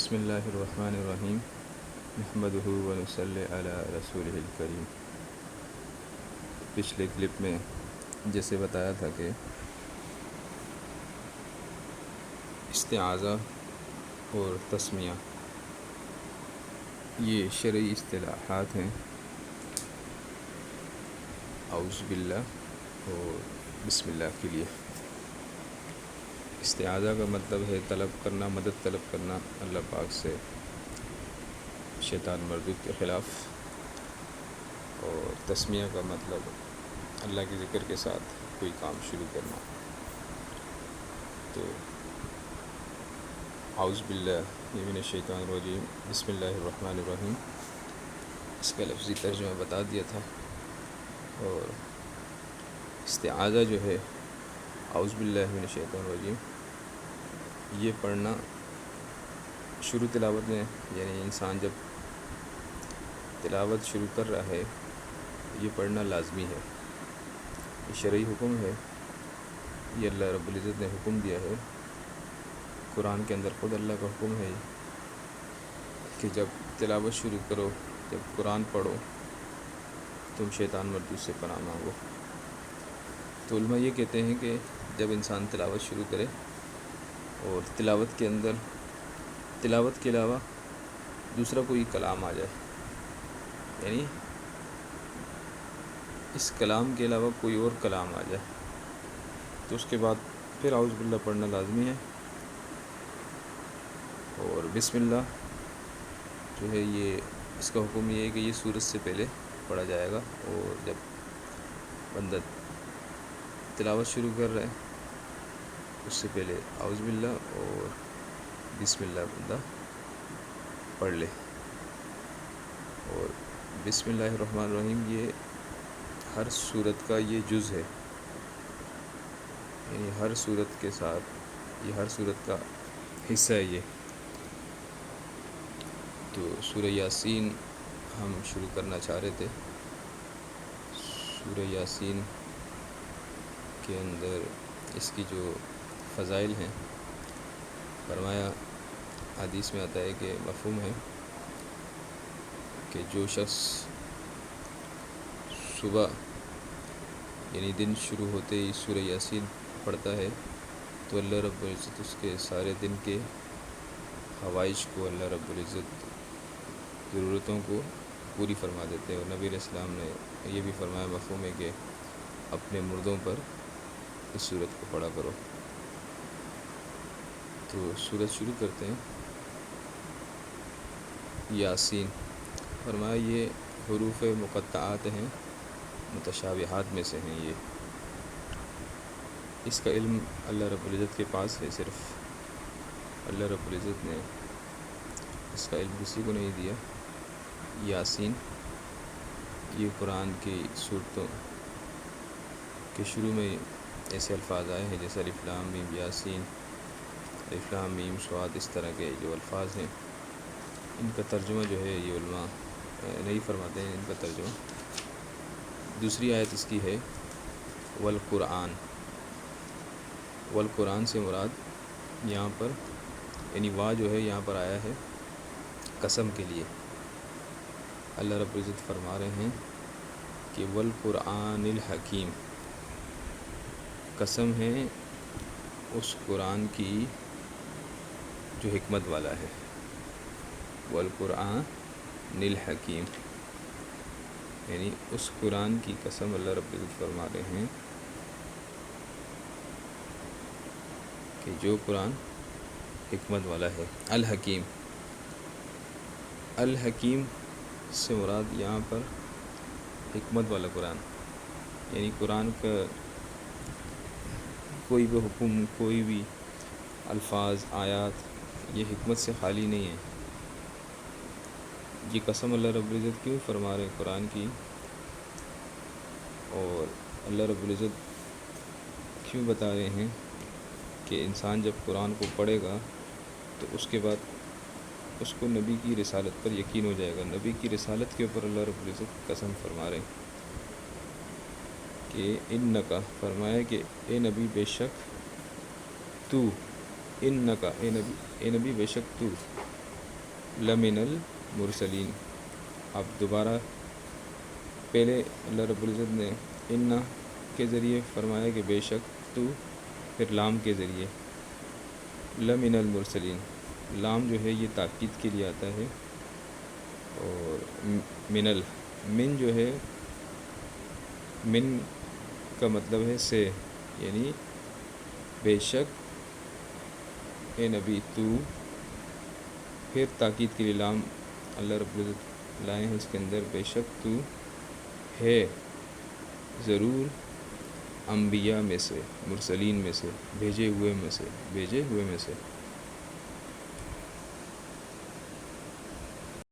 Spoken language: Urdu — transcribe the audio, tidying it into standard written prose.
بسم اللہ الرحمن الرحیم نحمدہ ونصلی علی رسولہ الکریم۔ پچھلے کلپ میں جیسے بتایا تھا کہ استعاذہ اور تسمیہ یہ شرعی اصطلاحات ہیں، اعوذ باللہ اور بسم اللہ کے لیے۔ استعاذہ کا مطلب ہے طلب کرنا، مدد طلب کرنا اللہ پاک سے شیطان مردود کے خلاف، اور تسمیہ کا مطلب اللہ کے ذکر کے ساتھ کوئی کام شروع کرنا۔ تو اعوذ باللہ من الشیطان الرجیم بسم اللہ الرحمن الرحیم، اس کا لفظی ترجمہ بتا دیا تھا۔ اور استعاذہ جو ہے اعوذ باللہ من الشیطان الرجیم، یہ پڑھنا شروع تلاوت میں، یعنی انسان جب تلاوت شروع کر رہا ہے یہ پڑھنا لازمی ہے، یہ شرعی حکم ہے، یہ اللہ رب العزت نے حکم دیا ہے۔ قرآن کے اندر خود اللہ کا حکم ہے کہ جب تلاوت شروع کرو، جب قرآن پڑھو، تم شیطان مردود سے پناہ مانگو۔ تو علماء یہ کہتے ہیں کہ جب انسان تلاوت شروع کرے اور تلاوت کے اندر تلاوت کے علاوہ دوسرا کوئی کلام آ جائے، یعنی اس کلام کے علاوہ کوئی اور کلام آ جائے، تو اس کے بعد پھر اعوذ باللہ پڑھنا لازمی ہے۔ اور بسم اللہ جو ہے یہ اس کا حکم یہ ہے کہ یہ سورت سے پہلے پڑھا جائے گا، اور جب بندہ تلاوت شروع کر رہا ہے اس سے پہلے اعوذ باللہ اور بسم اللہ بندہ پڑھ لے۔ اور بسم اللہ الرحمن الرحیم یہ ہر سورت کا یہ جز ہے، یعنی ہر سورت کے ساتھ یہ ہر سورت کا حصہ ہے یہ۔ تو سورہ یاسین ہم شروع کرنا چاہ رہے تھے۔ سورہ یاسین کے اندر اس کی جو فضائل ہیں، فرمایا حدیث میں آتا ہے کہ مفہوم ہے کہ جو شخص صبح یعنی دن شروع ہوتے ہی سورہ یاسین پڑھتا ہے تو اللہ رب العزت اس کے سارے دن کے حوائج کو، اللہ رب العزت ضرورتوں کو پوری فرما دیتے ہیں۔ اور نبی علیہ السلام نے یہ بھی فرمایا مفہوم ہے کہ اپنے مردوں پر اس سورت کو پڑھا کرو۔ تو سورت شروع کرتے ہیں۔ یاسین فرمایا یہ حروف مقطعات ہیں، متشابہات میں سے ہیں۔ یہ اس کا علم اللہ رب العزت کے پاس ہے، صرف اللہ رب العزت نے اس کا علم کسی کو نہیں دیا۔ یاسین یہ قرآن کی صورتوں کے شروع میں ایسے الفاظ آئے ہیں جیسے الف لام میم یاسین، الف لام میم صاد، اس طرح کے جو الفاظ ہیں ان کا ترجمہ جو ہے یہ علماء نہیں فرماتے ہیں ان کا ترجمہ۔ دوسری آیت اس کی ہے والقرآن، والقرآن سے مراد یہاں پر یعنی وا جو ہے یہاں پر آیا ہے قسم کے لیے۔ اللہ رب العزت فرما رہے ہیں کہ والقرآن الحکیم، قسم ہے اس قرآن کی جو حکمت والا ہے۔ والقرآن الحکیم یعنی اس قرآن کی قسم اللہ رب العزت فرما رہے ہیں کہ جو قرآن حکمت والا ہے۔ الحکیم، الحکیم سے مراد یہاں پر حکمت والا قرآن، یعنی قرآن کا کوئی بھی حکم، کوئی بھی الفاظ، آیات یہ حکمت سے خالی نہیں ہے۔ یہ قسم اللہ رب العزت کیوں فرما رہے ہیں قرآن کی، اور اللہ رب العزت کیوں بتا رہے ہیں کہ انسان جب قرآن کو پڑھے گا تو اس کے بعد اس کو نبی کی رسالت پر یقین ہو جائے گا۔ نبی کی رسالت کے اوپر اللہ رب العزت قسم فرما رہے ہیں کہ انکا، فرمایا کہ اے نبی بے شک تو، انکا اے نبی بے شک تو لمن المرسلین. اب دوبارہ پہلے اللہ رب العزت نے انا کے ذریعے فرمایا کہ بے شک تو، پھر لام کے ذریعے لمن المرسلین. لام جو ہے یہ تاکید کے لیے آتا ہے، اور من جو ہے، من کا مطلب ہے سے، یعنی بے شک اے نبی تو، پھر تاکید کے لیے لام اللہ رب العزت لائے ہیں اس کے اندر، بے شک تو ہے ضرور انبیاء میں سے، مرسلین میں سے، بھیجے ہوئے میں سے.